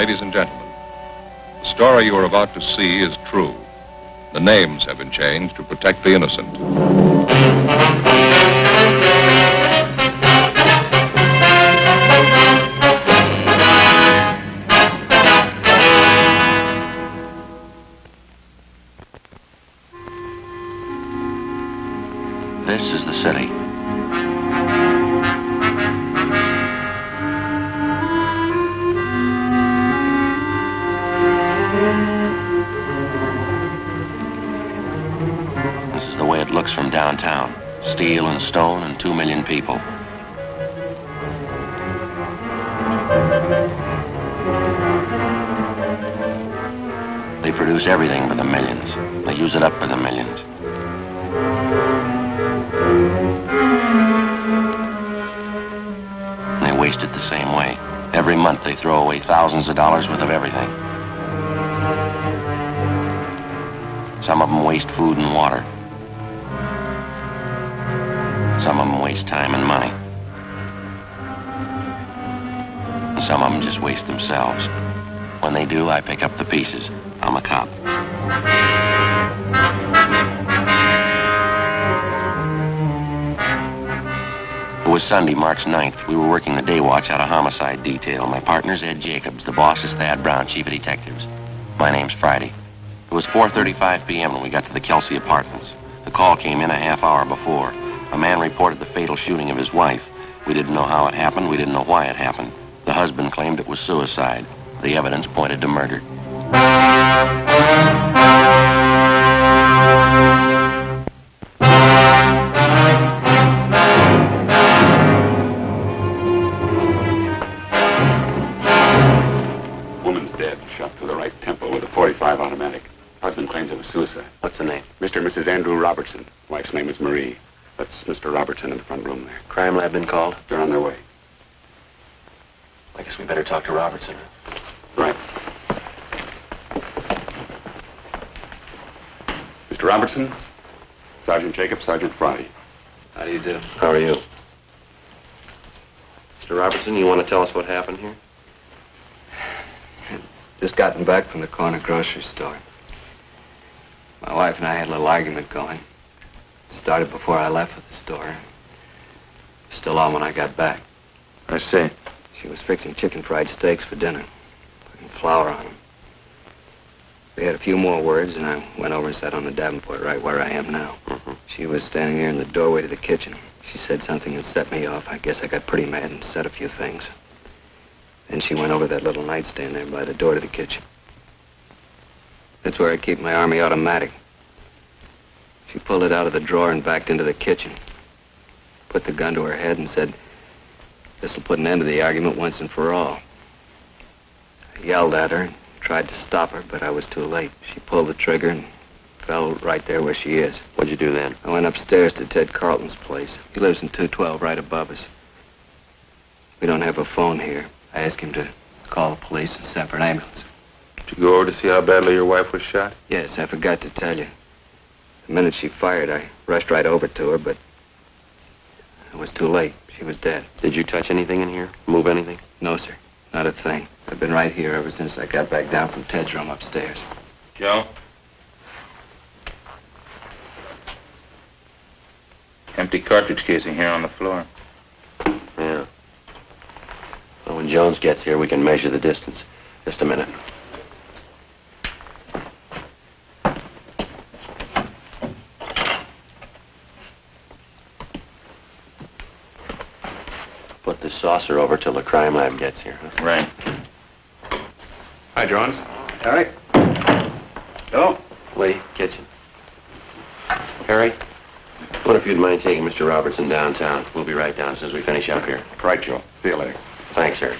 Ladies and gentlemen, the story you are about to see is true. The names have been changed to protect the innocent. This is the city. This is the way it looks from downtown. Steel and stone and 2 million people. They produce everything for the millions. They use it up for the millions. They waste it the same way. Every month they throw away thousands of dollars worth of everything. Some of them waste food and water. Some of them waste time and money. And some of them just waste themselves. When they do, I pick up the pieces. I'm a cop. It was Sunday, March 9th. We were working the day watch out of homicide detail. My partner's Ed Jacobs. The boss is Thad Brown, chief of detectives. My name's Friday. It was 4:35 p.m. when we got to the Kelsey apartments. The call came in a half hour before. A man reported the fatal shooting of his wife. We didn't know how it happened. We didn't know why it happened. The husband claimed it was suicide. The evidence pointed to murder. Woman's dead, shot through the right temple with a .45 automatic. Husband claims it was suicide. What's the name? Mr. and Mrs. Andrew Robertson. Wife's name is Marie. That's Mr. Robertson in the front room there. Crime lab been called? They're on their way. I guess we better talk to Robertson. Right. Mr. Robertson, Sergeant Jacob, Sergeant Friday. How do you do? How are you? Mr. Robertson, you want to tell us what happened here? Just gotten back from the corner grocery store. My wife and I had a little argument going. It started before I left for the store. Still on when I got back. I see. She was fixing chicken fried steaks for dinner, putting flour on them. We had a few more words, and I went over and sat on the Davenport right where I am now. She was standing there in the doorway to the kitchen. She said something that set me off. I guess I got pretty mad and said a few things. Then she went over that little nightstand there by the door to the kitchen. That's where I keep my Army automatic. She pulled it out of the drawer and backed into the kitchen. Put the gun to her head and said, "This'll put an end to the argument once and for all." I yelled at her and tried to stop her, but I was too late. She pulled the trigger and fell right there where she is. What'd you do then? I went upstairs to Ted Carlton's place. He lives in 212 right above us. We don't have a phone here. I asked him to call the police and send for an ambulance. Did you go over to see how badly your wife was shot? Yes, I forgot to tell you. The minute she fired, I rushed right over to her, but it was too late. She was dead. Did you touch anything in here? Move anything? No, sir. Not a thing. I've been right here ever since I got back down from Ted's room upstairs. Joe? Empty cartridge casing here on the floor. Yeah. Well, when Jones gets here, we can measure the distance. Just a minute. Put this saucer over till the crime lab gets here, huh? Right. Hi, Jones. Harry? Joe? Lee, kitchen. Harry, what if you'd mind taking Mr. Robertson downtown? We'll be right down as soon as we finish up here. Right, Joe. See you later. Thanks, Harry.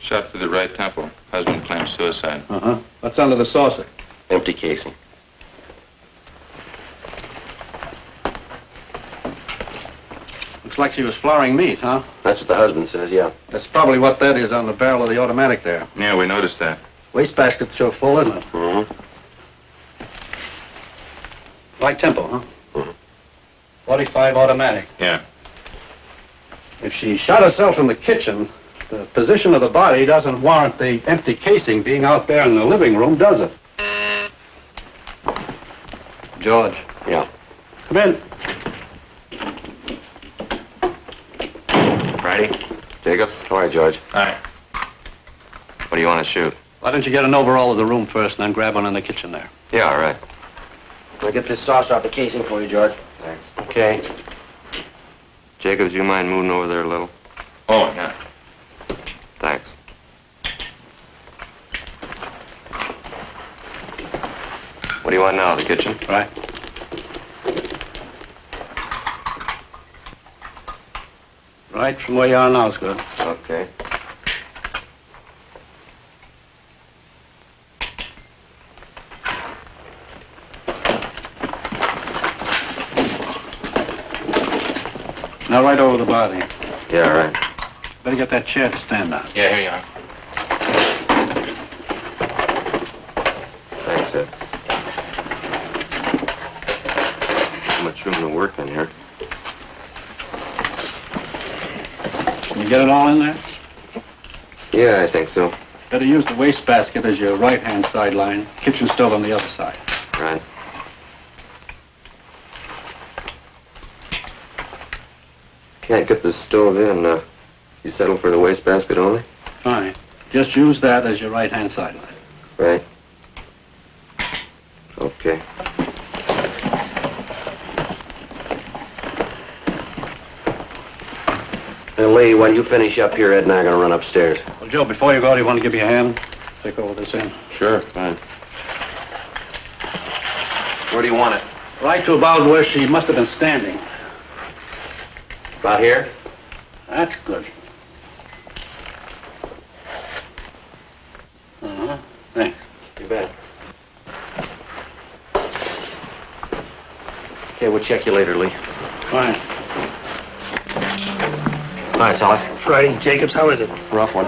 Shot through the right temple. Husband claims suicide. Uh-huh. What's under the saucer? Empty casing. Looks like she was flouring meat, huh? That's what the husband says, yeah. That's probably what that is on the barrel of the automatic there. Yeah, we noticed that. Wastebasket's so full, isn't it? Mm-hmm. Right tempo, huh? Mm-hmm. 45 automatic. Yeah. If she shot herself in the kitchen, the position of the body doesn't warrant the empty casing being out there in the living room, does it? George. Yeah. Come in. Friday? Jacobs? All right, George. Hi. What do you want to shoot? Why don't you get an overall of the room first and then grab one in the kitchen there? Yeah, all right. I'll get this saucer off the casing for you, George. Thanks. Okay. Jacobs, you mind moving over there a little? Oh, yeah. Thanks. What do you want now, the kitchen? Right. Right from where you are now is good. Okay. Now right over the body. Yeah, all right. Better get that chair to stand on. Yeah, here you are. Thanks, Ed. Too much room to work in here. Can you get it all in there? Yeah, I think so. Better use the wastebasket as your right-hand sideline. Kitchen stove on the other side. Right. Can't get the stove in. You settle for the wastebasket only? Fine. Just use that as your right-hand sideline. Right. Okay. Hey, Lee, while you finish up here, Ed and I are going to run upstairs. Well, Joe, before you go, do you want to give me a hand? Take all this in. Sure, fine. Where do you want it? Right to about where she must have been standing. About here? That's good. Uh-huh. Thanks. You bet. Okay, we'll check you later, Lee. Fine. Hi, Sally. Friday, Jacobs, how is it? Rough one.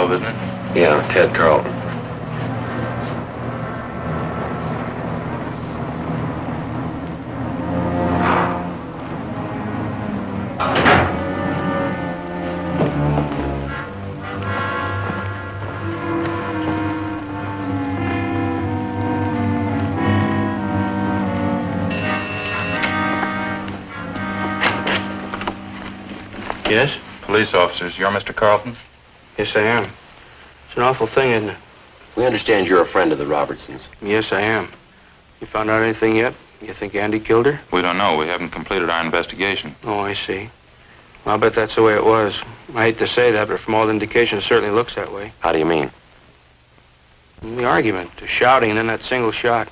Isn't it? Yeah, Ted Carlton. Yes? Police officers, you're Mr. Carlton? Yes, I am. It's an awful thing, isn't it? We understand you're a friend of the Robertsons. Yes, I am. You found out anything yet? You think Andy killed her? We don't know. We haven't completed our investigation. Oh, I see. Well, I'll bet that's the way it was. I hate to say that, but from all the indications, it certainly looks that way. How do you mean? The argument, the shouting, and then that single shot.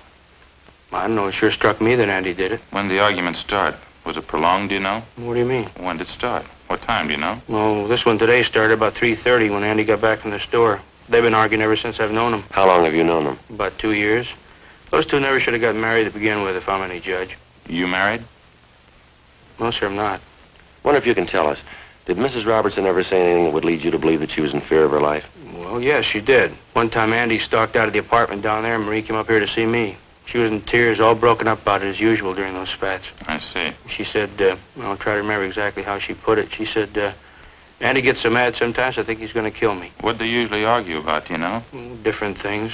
I don't know. It sure struck me that Andy did it. When did the argument start? Was it prolonged, do you know? What do you mean? When did it start? What time, do you know? Well, this one today started about 3:30 when Andy got back from the store. They've been arguing ever since I've known them. How long have you known them? About 2 years. Those two never should have gotten married to begin with, if I'm any judge. You married? No, sir, I'm not. Wonder if you can tell us. Did Mrs. Robertson ever say anything that would lead you to believe that she was in fear of her life? Well, yes, she did. One time Andy stalked out of the apartment down there, and Marie came up here to see me. She was in tears, all broken up about it as usual during those spats. I see. She said, I'll try to remember exactly how she put it. She said, Andy gets so mad sometimes I think he's going to kill me. What do they usually argue about, do you know? Different things.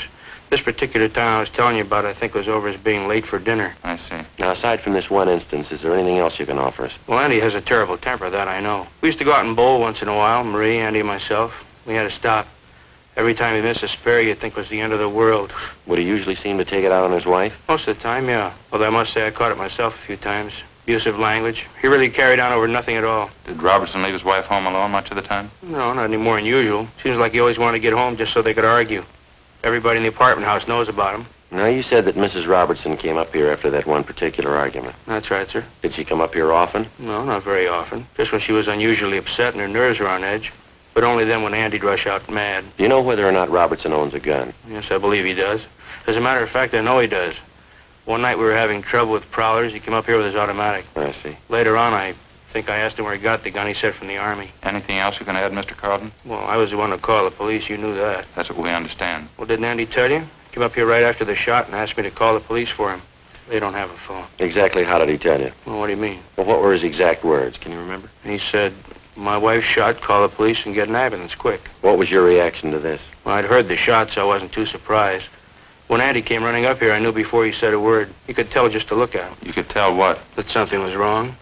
This particular time I was telling you about, I think, was over his being late for dinner. I see. Now, aside from this one instance, is there anything else you can offer us? Well, Andy has a terrible temper, that I know. We used to go out and bowl once in a while, Marie, Andy, and myself. We had to stop. Every time he missed a spare, you'd think it was the end of the world. Would he usually seem to take it out on his wife? Most of the time, yeah. Although I must say I caught it myself a few times. Abusive language. He really carried on over nothing at all. Did Robertson leave his wife home alone much of the time? No, not any more than usual. Seems like he always wanted to get home just so they could argue. Everybody in the apartment house knows about him. Now, you said that Mrs. Robertson came up here after that one particular argument. That's right, sir. Did she come up here often? No, not very often. Just when she was unusually upset and her nerves were on edge. But only then when Andy'd rush out mad. Do you know whether or not Robertson owns a gun? Yes, I believe he does. As a matter of fact, I know he does. One night we were having trouble with prowlers. He came up here with his automatic. I see. Later on, I think I asked him where he got the gun. He said from the Army. Anything else you can add, Mr. Carlton? Well, I was the one to call the police. You knew that. That's what we understand. Well, didn't Andy tell you? He came up here right after the shot and asked me to call the police for him. They don't have a phone. Exactly how did he tell you? Well, what do you mean? Well, what were his exact words? Can you remember? He said, my wife's shot, call the police and get an ambulance quick. What was your reaction to this? Well, I'd heard the shot, so I wasn't too surprised. When Andy came running up here, I knew before he said a word. You could tell just to look at him. You could tell what? That something was wrong.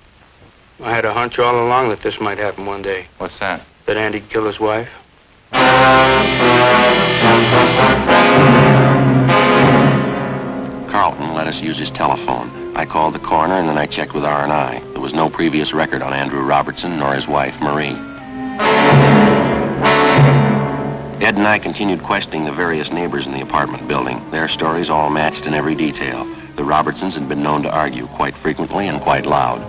I had a hunch all along that this might happen one day. What's that? That Andy'd kill his wife. Carlton let us use his telephone. I called the coroner, and then I checked with R&I. There was no previous record on Andrew Robertson nor his wife, Marie. Ed and I continued questioning the various neighbors in the apartment building. Their stories all matched in every detail. The Robertsons had been known to argue quite frequently and quite loud.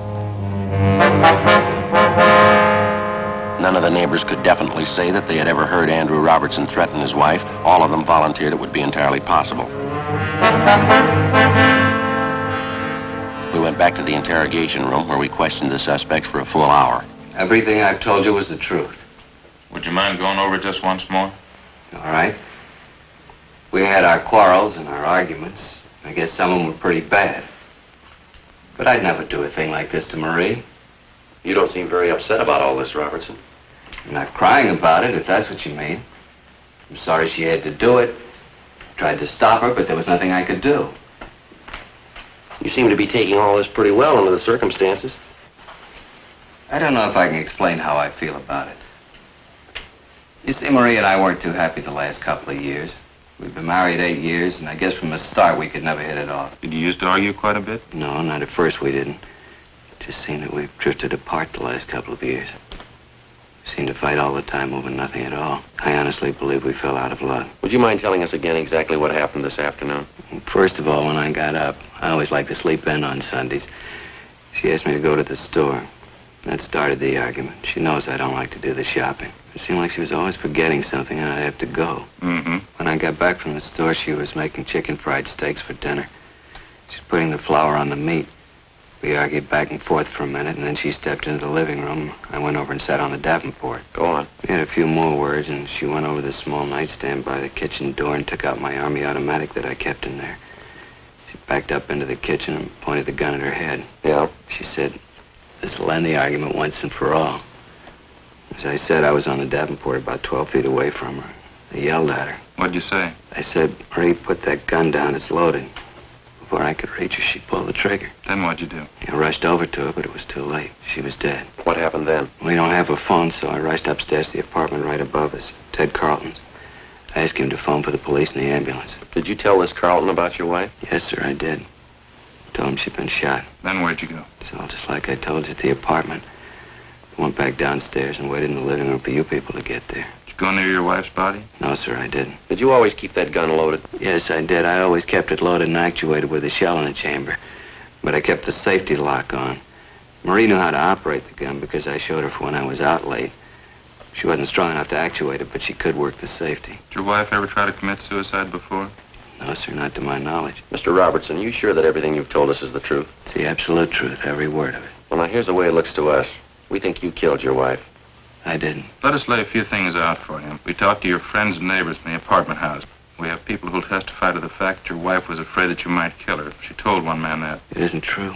None of the neighbors could definitely say that they had ever heard Andrew Robertson threaten his wife. All of them volunteered it would be entirely possible. We went back to the interrogation room where we questioned the suspects for a full hour. Everything I've told you was the truth. Would you mind going over it just once more? All right. We had our quarrels and our arguments. I guess some of them were pretty bad. But I'd never do a thing like this to Marie. You don't seem very upset about all this, Robertson. I'm not crying about it, if that's what you mean. I'm sorry she had to do it. Tried to stop her, but there was nothing I could do. You seem to be taking all this pretty well under the circumstances. I don't know if I can explain how I feel about it. You see, Marie and I weren't too happy the last couple of years. We've been married 8 years, and I guess from the start we could never hit it off. Did you used to argue quite a bit? No, not at first we didn't. Just seemed that we've drifted apart the last couple of years. We seemed to fight all the time over nothing at all. I honestly believe we fell out of love. Would you mind telling us again exactly what happened this afternoon? First of all, when I got up, I always like to sleep in on Sundays. She asked me to go to the store. That started the argument. She knows I don't like to do the shopping. It seemed like she was always forgetting something and I'd have to go. Mm-hmm. When I got back from the store, she was making chicken fried steaks for dinner. She's putting the flour on the meat. We argued back and forth for a minute, and then she stepped into the living room. I went over and sat on the Davenport. Go on. We had a few more words, and she went over to the small nightstand by the kitchen door and took out my Army automatic that I kept in there. She backed up into the kitchen and pointed the gun at her head. Yeah? She said, "This'll end the argument once and for all." As I said, I was on the Davenport about 12 feet away from her. I yelled at her. What'd you say? I said, "Marie, put that gun down. It's loaded." Before I could reach her, she pulled the trigger. Then what'd you do? I rushed over to her, but it was too late. She was dead. What happened then? We don't have a phone, so I rushed upstairs to the apartment right above us, Ted Carlton's. I asked him to phone for the police and the ambulance. Did you tell this Carlton about your wife? Yes, sir, I did. Told him she'd been shot. Then where'd you go? So just like I told you, at the apartment. I went back downstairs and waited in the living room for you people to get there. Did you go near your wife's body? No, sir, I didn't. Did you always keep that gun loaded? Yes, I did. I always kept it loaded and actuated with a shell in the chamber. But I kept the safety lock on. Marie knew how to operate the gun because I showed her for when I was out late. She wasn't strong enough to actuate it, but she could work the safety. Did your wife ever try to commit suicide before? No, sir, not to my knowledge. Mr. Robertson, you sure that everything you've told us is the truth? It's the absolute truth, every word of it. Well, now, here's the way it looks to us. We think you killed your wife. I didn't. Let us lay a few things out for you. We talked to your friends and neighbors in the apartment house. We have people who'll testify to the fact that your wife was afraid that you might kill her. She told one man that. It isn't true.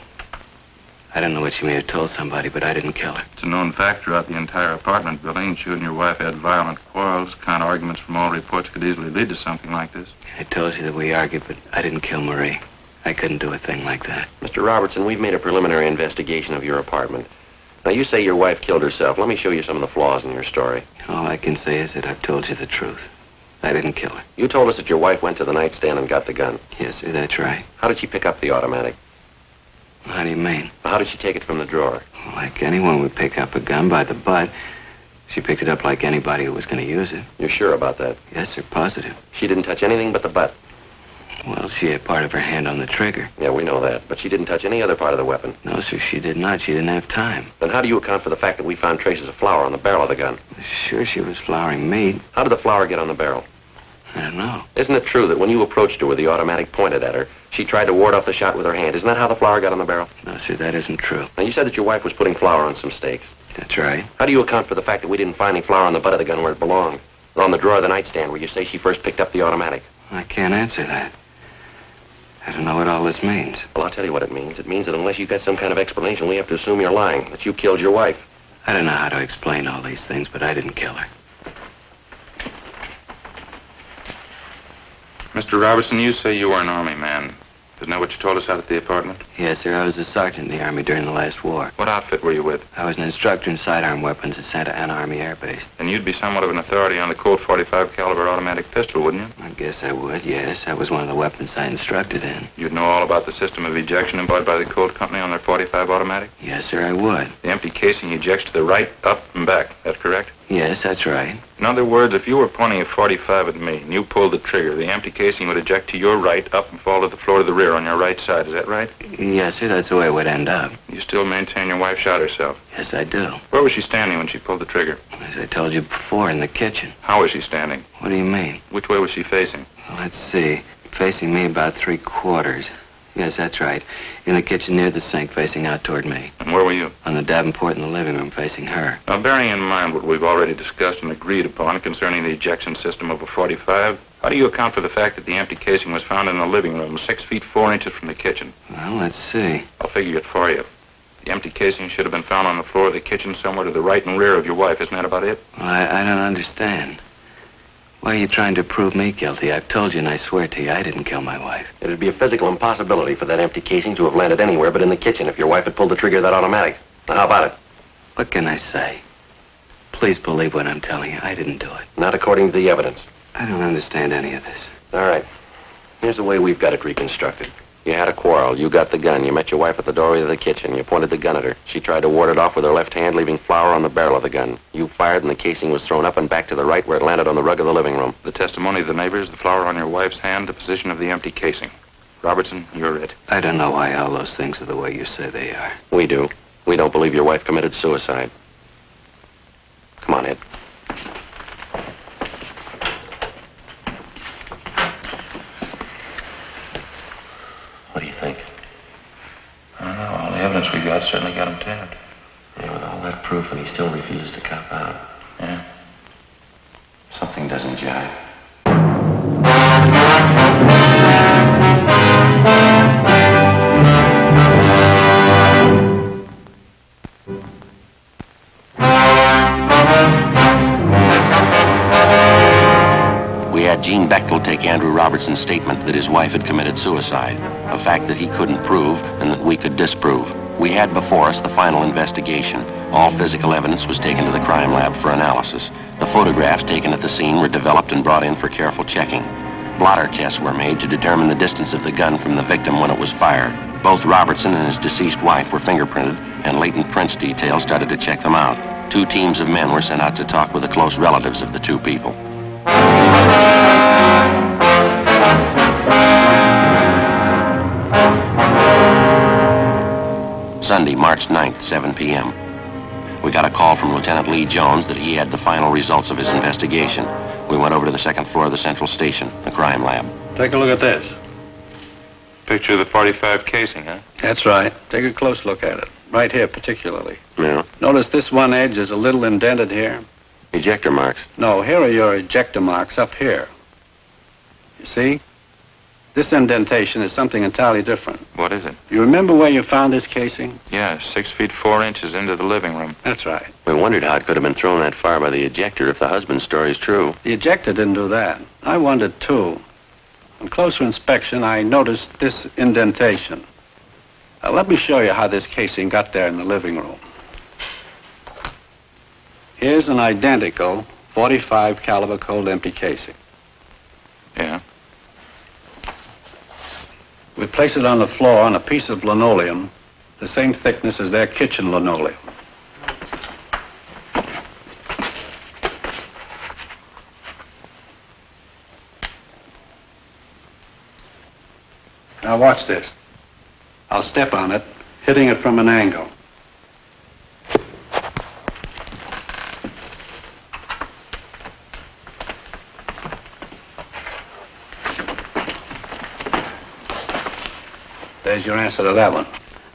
I don't know what she may have told somebody, but I didn't kill her. It's a known fact throughout the entire apartment building that you and your wife had violent quarrels. Kind of arguments from all reports could easily lead to something like this. I told you that we argued, but I didn't kill Marie. I couldn't do a thing like that. Mr. Robertson, we've made a preliminary investigation of your apartment. Now, you say your wife killed herself. Let me show you some of the flaws in your story. All I can say is that I've told you the truth. I didn't kill her. You told us that your wife went to the nightstand and got the gun. Yes, sir, that's right. How did she pick up the automatic? How do you mean? How did she take it from the drawer? Like anyone would pick up a gun by the butt. She picked it up like anybody who was going to use it. You're sure about that? Yes, sir, positive. She didn't touch anything but the butt. Well, she had part of her hand on the trigger. Yeah, we know that. But she didn't touch any other part of the weapon. No, sir, she did not. She didn't have time. Then how do you account for the fact that we found traces of flour on the barrel of the gun? Sure, she was flouring meat. How did the flour get on the barrel? I don't know. Isn't it true that when you approached her with the automatic pointed at her, she tried to ward off the shot with her hand? Isn't that how the flour got on the barrel? No, sir, that isn't true. Now, you said that your wife was putting flour on some steaks. That's right. How do you account for the fact that we didn't find any flour on the butt of the gun where it belonged? Or on the drawer of the nightstand where you say she first picked up the automatic? I can't answer that. I don't know what all this means. Well, I'll tell you what it means. It means that unless you've got some kind of explanation, we have to assume you're lying, that you killed your wife. I don't know how to explain all these things, but I didn't kill her. Mr. Robertson, you say you were an Army man. Isn't that what you told us out at the apartment? Yes, sir. I was a sergeant in the Army during the last war. What outfit were you with? I was an instructor in sidearm weapons at Santa Ana Army Air Base. Then you'd be somewhat of an authority on the Colt .45 caliber automatic pistol, wouldn't you? I guess I would, yes. That was one of the weapons I instructed in. You'd know all about the system of ejection employed by the Colt Company on their .45 automatic? Yes, sir, I would. The empty casing ejects to the right, up, and back. That correct? Yes, that's right. In other words, if you were pointing a .45 at me and you pulled the trigger, the empty casing would eject to your right, up, and fall to the floor to the rear on your right side. Is that right? Yes, sir, that's the way it would end up. You still maintain your wife shot herself? Yes, I do. Where was she standing when she pulled the trigger? As I told you before, in the kitchen. How was she standing? What do you mean? Which way was she facing? Well, let's see. Facing me about 3/4. Yes, that's right. In the kitchen near the sink, facing out toward me. And where were you? On the Davenport in the living room, facing her. Now, bearing in mind what we've already discussed and agreed upon concerning the ejection system of a .45, how do you account for the fact that the empty casing was found in the living room, 6 feet 4 inches from the kitchen? Well, let's see. I'll figure it for you. The empty casing should have been found on the floor of the kitchen somewhere to the right and rear of your wife. Isn't that about it? Well, I don't understand. Why are you trying to prove me guilty? I've told you, and I swear to you, I didn't kill my wife. It'd be a physical impossibility for that empty casing to have landed anywhere but in the kitchen if your wife had pulled the trigger of that automatic. Now, how about it? What can I say? Please believe what I'm telling you. I didn't do it. Not according to the evidence. I don't understand any of this. All right. Here's the way we've got it reconstructed. You had a quarrel. You got the gun. You met your wife at the doorway of the kitchen. You pointed the gun at her. She tried to ward it off with her left hand, leaving flour on the barrel of the gun. You fired, and the casing was thrown up and back to the right where it landed on the rug of the living room. The testimony of the neighbors, the flour on your wife's hand, the position of the empty casing. Robertson, you're it. I don't know why all those things are the way you say they are. We do. We don't believe your wife committed suicide. Come on, Ed. What do you think? I don't know. All the evidence we got certainly got him tapped. Yeah, with all that proof, and he still refuses to cop out. Yeah. Something doesn't jive. We had Gene Bechtel take Andrew Robertson's statement that his wife had committed suicide, a fact that he couldn't prove and that we could disprove. We had before us the final investigation. All physical evidence was taken to the crime lab for analysis. The photographs taken at the scene were developed and brought in for careful checking. Blotter tests were made to determine the distance of the gun from the victim when it was fired. Both Robertson and his deceased wife were fingerprinted, and latent prints detail started to check them out. 2 teams of men were sent out to talk with the close relatives of the 2 people. Sunday, March 9th, 7 p.m. We got a call from Lieutenant Lee Jones that he had the final results of his investigation. We went over to the 2nd floor of the central station, the crime lab. Take a look at this. Picture of the .45 casing, huh? That's right. Take a close look at it. Right here, particularly. Yeah. Notice this one edge is a little indented here. Ejector marks. No, here are your ejector marks up here. You see? This indentation is something entirely different. What is it? You remember where you found this casing? Yeah, 6 feet 4 inches into the living room. That's right. We wondered how it could have been thrown that far by the ejector if the husband's story is true. The ejector didn't do that. I wondered, too. On closer inspection, I noticed this indentation. Let me show you how this casing got there in the living room. Here's an identical .45 caliber cold empty casing. Yeah. We place it on the floor on a piece of linoleum, the same thickness as their kitchen linoleum. Now watch this. I'll step on it, hitting it from an angle. There's your answer to that one.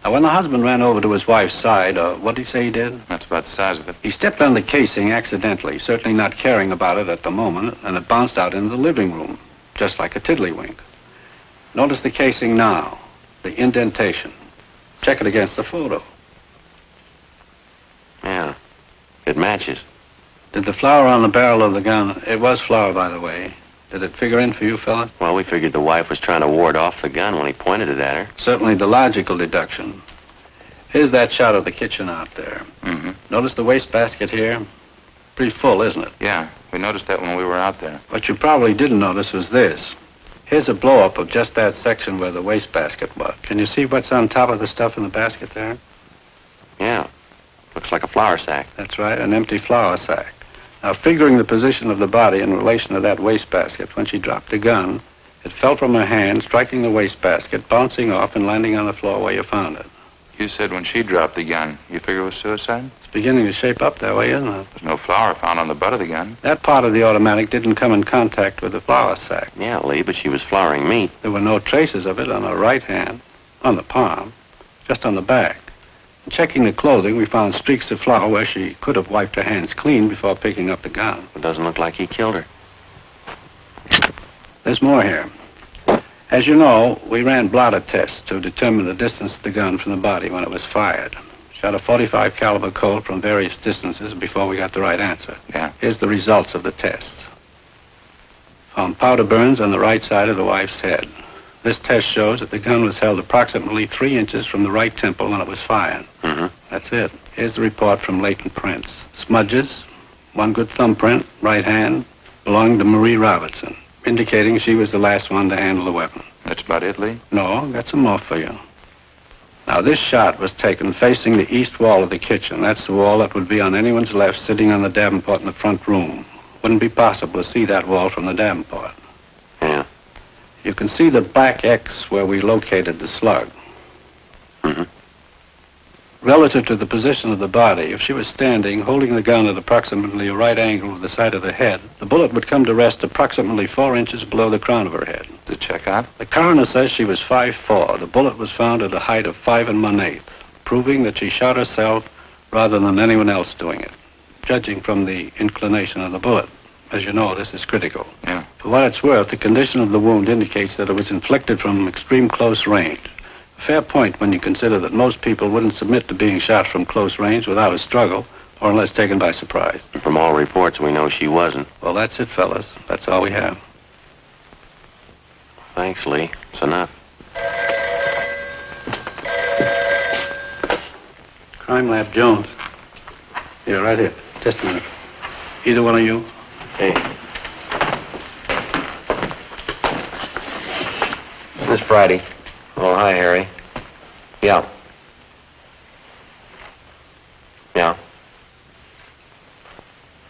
Now, when the husband ran over to his wife's side, what did he say he did? That's about the size of it. He stepped on the casing accidentally, certainly not caring about it at the moment, and it bounced out into the living room, just like a tiddlywink. Notice the casing now, the indentation. Check it against the photo. Yeah, it matches. Did the flower on the barrel of the gun, it was flour, by the way, did it figure in for you, fella? Well, we figured the wife was trying to ward off the gun when he pointed it at her. Certainly the logical deduction. Here's that shot of the kitchen out there. Mm-hmm. Notice the wastebasket here? Pretty full, isn't it? Yeah, we noticed that when we were out there. What you probably didn't notice was this. Here's a blow-up of just that section where the wastebasket was. Can you see what's on top of the stuff in the basket there? Yeah, looks like a flour sack. That's right, an empty flour sack. Now, figuring the position of the body in relation to that wastebasket, when she dropped the gun, it fell from her hand, striking the wastebasket, bouncing off and landing on the floor where you found it. You said when she dropped the gun, you figure it was suicide? It's beginning to shape up that way, isn't it? There's no flour found on the butt of the gun. That part of the automatic didn't come in contact with the flour sack. Yeah, Lee, but she was flouring meat. There were no traces of it on her right hand, on the palm, just on the back. In checking the clothing, we found streaks of flour where she could have wiped her hands clean before picking up the gun. It doesn't look like he killed her. There's more here. As you know, we ran blotter tests to determine the distance of the gun from the body when it was fired. Shot a .45 caliber Colt from various distances before we got the right answer. Yeah. Here's the results of the tests. Found powder burns on the right side of the wife's head. This test shows that the gun was held approximately 3 inches from the right temple when it was fired. Mm-hmm. That's it. Here's the report from latent prints. Smudges, one good thumbprint, right hand, belonged to Marie Robertson, indicating she was the last one to handle the weapon. That's about it, Lee? No, got some more for you. Now, this shot was taken facing the east wall of the kitchen. That's the wall that would be on anyone's left sitting on the Davenport in the front room. Wouldn't be possible to see that wall from the Davenport. Yeah. You can see the black X where we located the slug. Mm-hmm. Relative to the position of the body, if she was standing, holding the gun at approximately a right angle with the side of the head, the bullet would come to rest approximately 4 inches below the crown of her head. To check out? The coroner says she was 5'4". The bullet was found at a height of 5 1/8", proving that she shot herself rather than anyone else doing it, judging from the inclination of the bullet. As you know, this is critical. Yeah. For what it's worth, the condition of the wound indicates that it was inflicted from extreme close range. A fair point when you consider that most people wouldn't submit to being shot from close range without a struggle or unless taken by surprise. And from all reports, we know she wasn't. Well, that's it, fellas. That's all we have. Thanks, Lee. It's enough. Crime Lab Jones. Yeah, right here. Just a minute. Either one of you? Hey. This Friday. Oh, hi, Harry. Yeah. Yeah.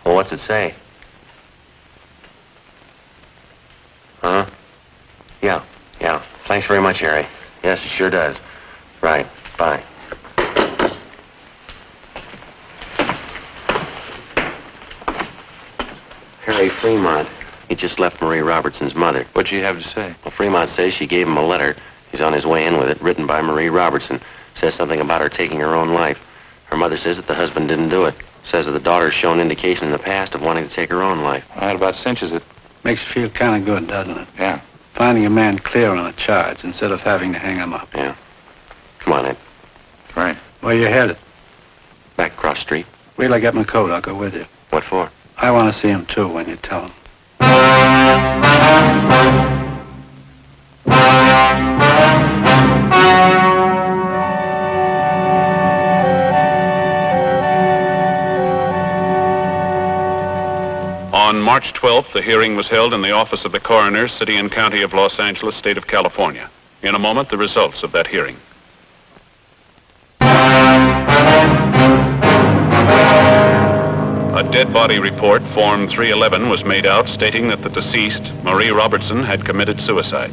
Well, what's it say? Huh? Yeah, yeah. Thanks very much, Harry. Yes, it sure does. Right. Bye. Harry Fremont. He just left Marie Robertson's mother. What'd she have to say? Well, Fremont says she gave him a letter. He's on his way in with it, written by Marie Robertson. Says something about her taking her own life. Her mother says that the husband didn't do it. Says that the daughter's shown indication in the past of wanting to take her own life. Well, that about cinches it. Makes you feel kind of good, doesn't it? Yeah. Finding a man clear on a charge instead of having to hang him up. Yeah. Come on, Ed. Right. Where you headed? Back across street. Wait till I get my coat. I'll go with you. What for? I want to see him, too, when you tell him. On March 12th, the hearing was held in the office of the coroner, City and County of Los Angeles, State of California. In a moment, the results of that hearing. A dead body report, Form 311, was made out stating that the deceased, Marie Robertson, had committed suicide.